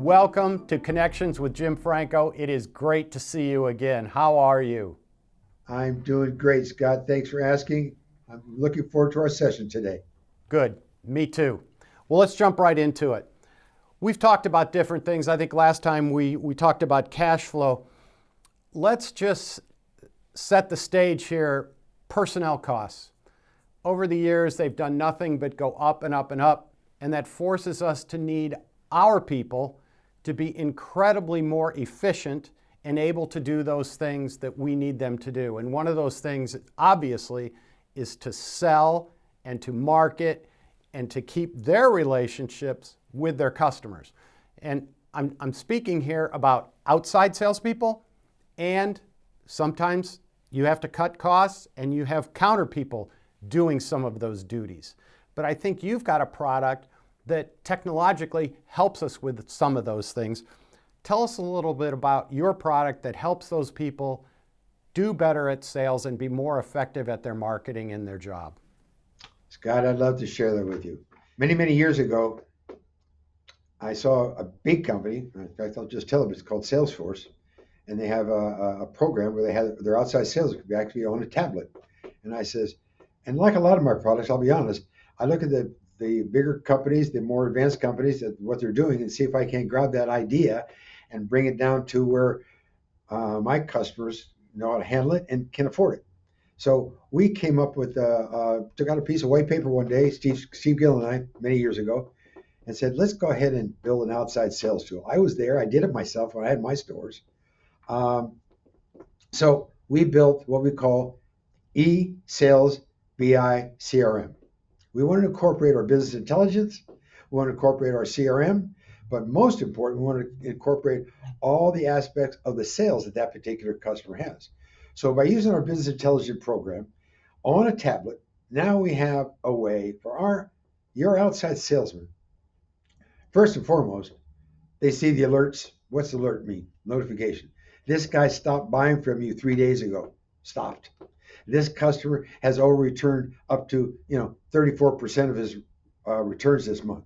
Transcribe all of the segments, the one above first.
Welcome to Connections with Jim Franco. It is great to see you again. How are you? I'm doing great, Scott. Thanks for asking. I'm looking forward to our session today. Good. Me too. Well, let's jump right into it. We've talked about different things. I think last time we talked about cash flow. Let's just set the stage here. Personnel costs. Over the years, they've done nothing but go up and up and up, and that forces us to need our people to be incredibly more efficient and able to do those things that we need them to do. And one of those things, obviously, is to sell and to market and to keep their relationships with their customers. And I'm speaking here about outside salespeople, and sometimes you have to cut costs and you have counter people doing some of those duties. But I think you've got a product that technologically helps us with some of those things. Tell us a little bit about your product that helps those people do better at sales and be more effective at their marketing and their job. Scott, I'd love to share that with you. Many, many years ago, I saw a big company. In fact, I'll just tell them it's called Salesforce. And they have a program where they have their outside sales could be actually on a tablet. And I says, and like a lot of my products, I'll be honest, I look at the bigger companies, the more advanced companies, at what they're doing and see if I can't grab that idea and bring it down to where my customers know how to handle it and can afford it. So we came up with, took out a piece of white paper one day, Steve Gill and I, many years ago, and said, let's go ahead and build an outside sales tool. I was there. I did it myself when I had my stores. So we built what we call eSales BI CRM. We want to incorporate our business intelligence. We want to incorporate our CRM. But most important, we want to incorporate all the aspects of the sales that that particular customer has. So by using our business intelligence program on a tablet, now we have a way for your outside salesman. First and foremost, they see the alerts. What's alert mean? Notification. This guy stopped buying from you 3 days ago. Stopped. This customer has over returned up to 34% of his returns this month.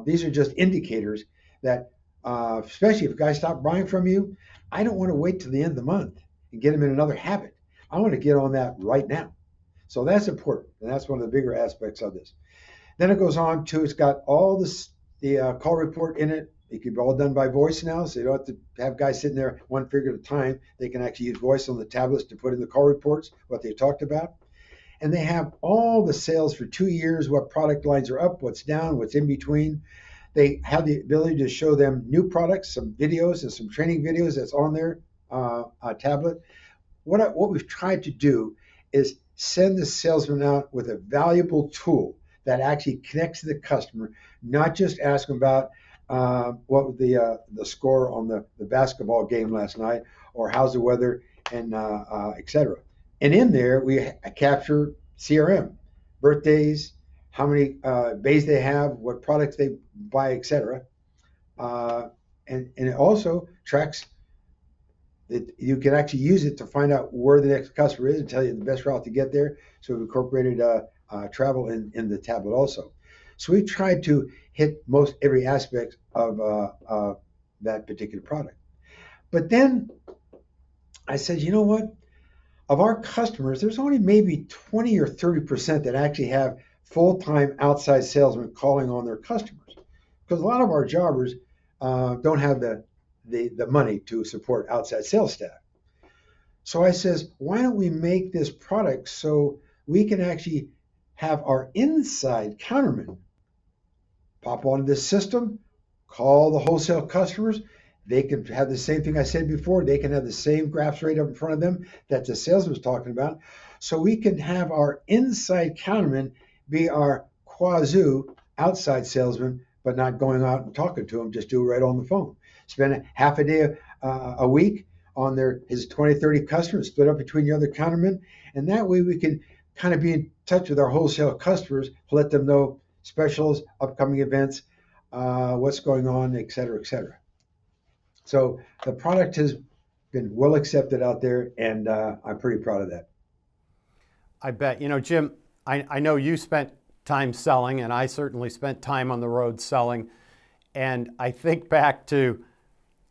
These are just indicators that, especially if guys stop buying from you, I don't want to wait till the end of the month and get them in another habit. I want to get on that right now. So that's important, and that's one of the bigger aspects of this. Then it goes on to, it's got all the call report in it. It can be all done by voice now, so you don't have to have guys sitting there one figure at a time. They can actually use voice on the tablets to put in the call reports, what they talked about. And they have all the sales for 2 years, what product lines are up, what's down, what's in between. They have the ability to show them new products, some videos and some training videos that's on their tablet. What we've tried to do is send the salesman out with a valuable tool that actually connects to the customer, not just ask them about what was the score on the basketball game last night, or how's the weather, and et cetera. And in there, we capture CRM, birthdays, how many bays they have, what products they buy, et cetera. And it also tracks that you can actually use it to find out where the next customer is and tell you the best route to get there. So we've incorporated travel in the tablet also. So we tried to hit most every aspect of that particular product. But then I said, you know what? Of our customers, there's only maybe 20 or 30% that actually have full-time outside salesmen calling on their customers. Because a lot of our jobbers don't have the money to support outside sales staff. So I says, why don't we make this product so we can actually have our inside countermen pop onto this system, call the wholesale customers. They can have the same thing I said before. They can have the same graphs right up in front of them that the salesman was talking about. So we can have our inside counterman be our quasi outside salesman, but not going out and talking to them, just do it right on the phone. Spend half a day a week on his 20, 30 customers, split up between the other countermen. And that way we can kind of be in touch with our wholesale customers, let them know specials, upcoming events, what's going on, et cetera, et cetera. So the product has been well accepted out there, and I'm pretty proud of that. I bet. Jim, I know you spent time selling, and I certainly spent time on the road selling. And I think back to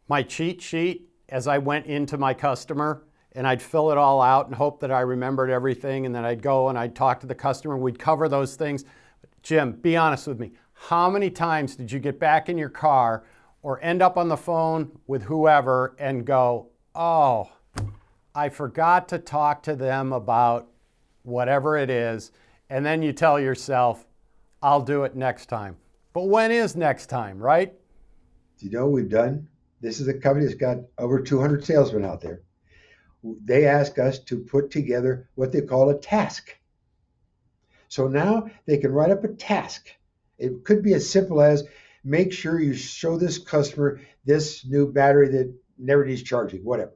my cheat sheet as I went into my customer, and I'd fill it all out and hope that I remembered everything, and then I'd go and I'd talk to the customer. We'd cover those things. Jim, be honest with me. How many times did you get back in your car or end up on the phone with whoever and go, oh, I forgot to talk to them about whatever it is, and then you tell yourself, I'll do it next time. But when is next time, right? Do you know what we've done? This is a company that's got over 200 salesmen out there. They ask us to put together what they call a task. So now they can write up a task. It could be as simple as make sure you show this customer this new battery that never needs charging, whatever.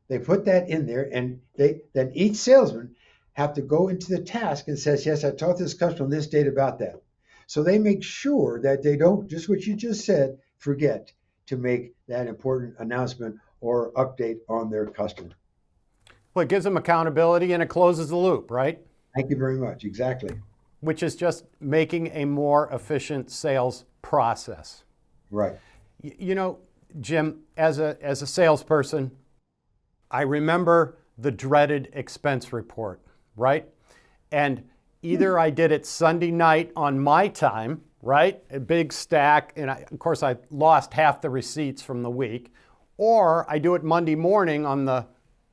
They put that in there, and then each salesman have to go into the task and says, yes, I talked to this customer on this date about that. So they make sure that they don't, just what you just said, forget to make that important announcement or update on their customer. Well, it gives them accountability and it closes the loop, right? Thank you very much. Exactly. Which is just making a more efficient sales process. Right. You know, Jim, as a salesperson, I remember the dreaded expense report, right? And either I did it Sunday night on my time, right? A big stack, and of course I lost half the receipts from the week, or I do it Monday morning on the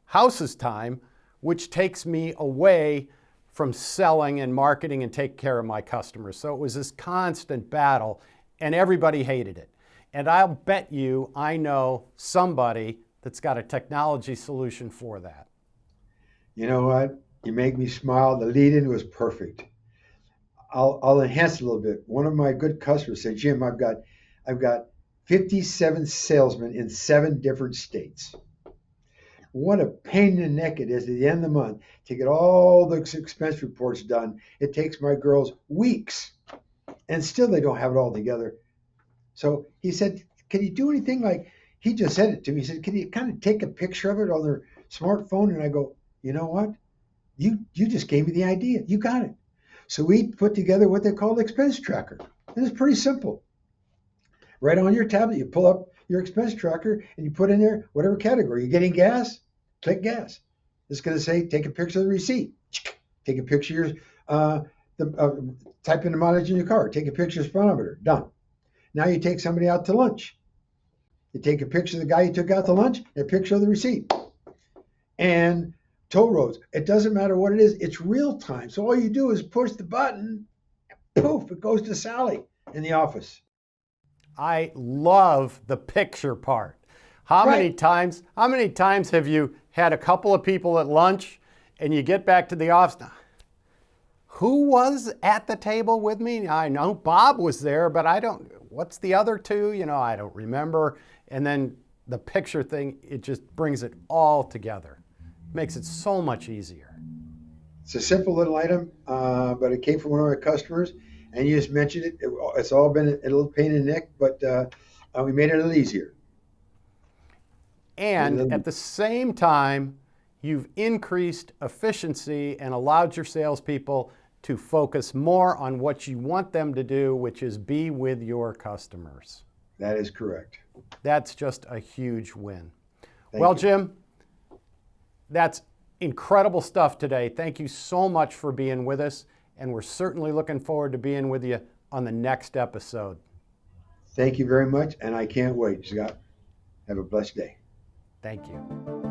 house's time, which takes me away from selling and marketing and take care of my customers. So it was this constant battle, and everybody hated it. And I'll bet you I know somebody that's got a technology solution for that. You know what? You make me smile. The lead-in was perfect. I'll enhance it a little bit. One of my good customers said, Jim, I've got 57 salesmen in 7 different states. What a pain in the neck it is at the end of the month to get all the expense reports done. It takes my girls weeks, and still they don't have it all together. So he said, can you do anything like, he just said it to me. He said, can you kind of take a picture of it on their smartphone? And I go, you know what? You just gave me the idea. You got it. So we put together what they call expense tracker. And it's pretty simple. Right on your tablet, you pull up your expense tracker and you put in there whatever category. You're getting gas? Click gas. It's going to say, take a picture of the receipt. Take a picture of type in the mileage in your car. Take a picture of the speedometer. Done. Now you take somebody out to lunch. You take a picture of the guy you took out to lunch and a picture of the receipt. And toll roads, it doesn't matter what it is, it's real time. So all you do is push the button, and poof, it goes to Sally in the office. I love the picture part. How many times have you had a couple of people at lunch and you get back to the office? Who was at the table with me? I know Bob was there, but what's the other two? I don't remember. And then the picture thing, it just brings it all together. Makes it so much easier. It's a simple little item, but it came from one of our customers, and you just mentioned it. It's all been a little pain in the neck, but we made it a little easier. And at the same time, you've increased efficiency and allowed your salespeople to focus more on what you want them to do, which is be with your customers. That is correct. That's just a huge win. Thank you. Jim, that's incredible stuff today. Thank you so much for being with us, and we're certainly looking forward to being with you on the next episode. Thank you very much, and I can't wait, Scott. Have a blessed day. Thank you.